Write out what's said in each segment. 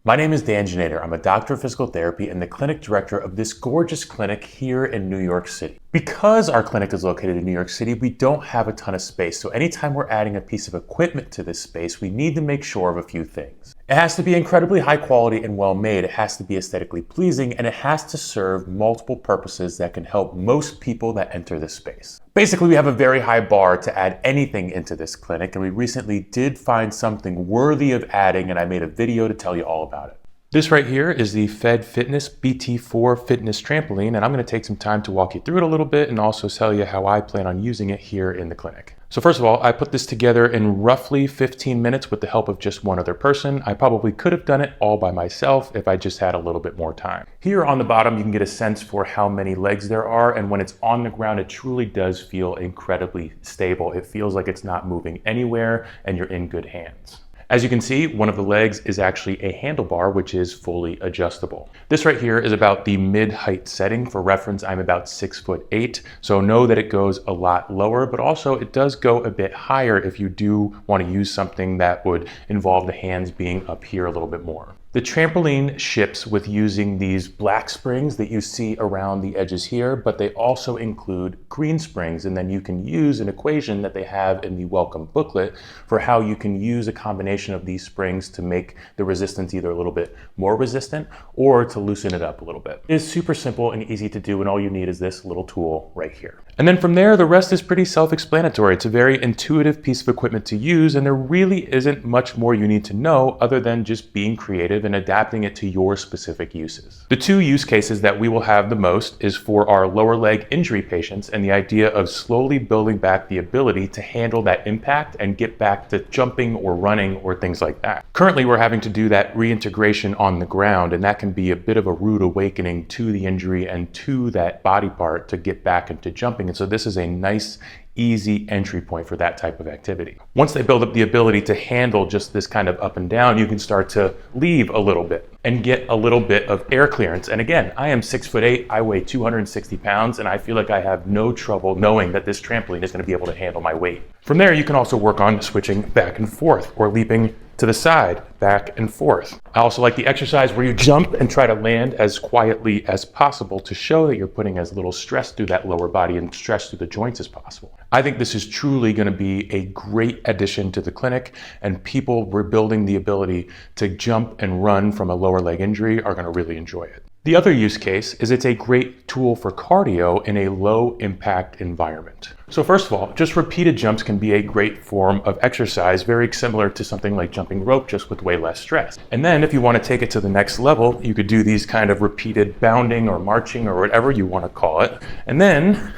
My name is Dan Janader. I'm a doctor of physical therapy and the clinic director of this gorgeous clinic here in New York City. Because our clinic is located in New York City, we don't have a ton of space. So anytime we're adding a piece of equipment to this space, we need to make sure of a few things. It has to be incredibly high quality and well made. It has to be aesthetically pleasing, and it has to serve multiple purposes that can help most people that enter this space. Basically, we have a very high bar to add anything into this clinic, and we recently did find something worthy of adding, and I made a video to tell you all about it. This right here is the Fed Fitness BT4 Fitness Trampoline, and I'm going to take some time to walk you through it a little bit and also tell you how I plan on using it here in the clinic. So first of all, I put this together in roughly 15 minutes with the help of just one other person. I probably could have done it all by myself if I just had a little bit more time. Here on the bottom, you can get a sense for how many legs there are, and when it's on the ground, it truly does feel incredibly stable. It feels like it's not moving anywhere and you're in good hands. As you can see, one of the legs is actually a handlebar, which is fully adjustable. This right here is about the mid-height setting. For reference, I'm about 6'8", so know that it goes a lot lower, but also it does go a bit higher if you do want to use something that would involve the hands being up here a little bit more. The trampoline ships with using these black springs that you see around the edges here, but they also include green springs, and then you can use an equation that they have in the welcome booklet for how you can use a combination of these springs to make the resistance either a little bit more resistant or to loosen it up a little bit. It is super simple and easy to do, and all you need is this little tool right here. And then from there, the rest is pretty self-explanatory. It's a very intuitive piece of equipment to use, and there really isn't much more you need to know other than just being creative and adapting it to your specific uses. The two use cases that we will have the most is for our lower leg injury patients and the idea of slowly building back the ability to handle that impact and get back to jumping or running or things like that. Currently, we're having to do that reintegration on the ground, and that can be a bit of a rude awakening to the injury and to that body part to get back into jumping. And so this is a nice, easy entry point for that type of activity. Once they build up the ability to handle just this kind of up and down, you can start to leave a little bit and get a little bit of air clearance. And again, I am 6'8", I weigh 260 pounds, and I feel like I have no trouble knowing that this trampoline is going to be able to handle my weight. From there, you can also work on switching back and forth or leaping to the side, back and forth. I also like the exercise where you jump and try to land as quietly as possible to show that you're putting as little stress through that lower body and stress through the joints as possible. I think this is truly going to be a great addition to the clinic, and people rebuilding the ability to jump and run from a lower leg injury are going to really enjoy it. The other use case is it's a great tool for cardio in a low impact environment. So first of all, just repeated jumps can be a great form of exercise, very similar to something like jumping rope, just with way less stress. And then if you want to take it to the next level, you could do these kind of repeated bounding or marching or whatever you want to call it. And then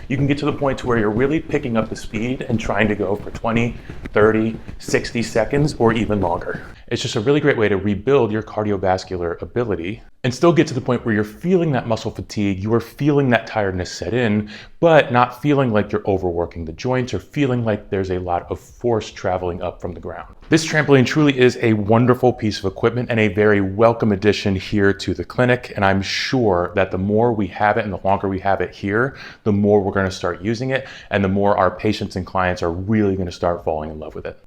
you can get to the point to where you're really picking up the speed and trying to go for 20, 30, 60 seconds or even longer. It's just a really great way to rebuild your cardiovascular ability and still get to the point where you're feeling that muscle fatigue, you are feeling that tiredness set in, but not feeling like you're overworking the joints or feeling like there's a lot of force traveling up from the ground. This trampoline truly is a wonderful piece of equipment and a very welcome addition here to the clinic. And I'm sure that the more we have it and the longer we have it here, the more we're going to start using it and the more our patients and clients are really going to start falling in love with it.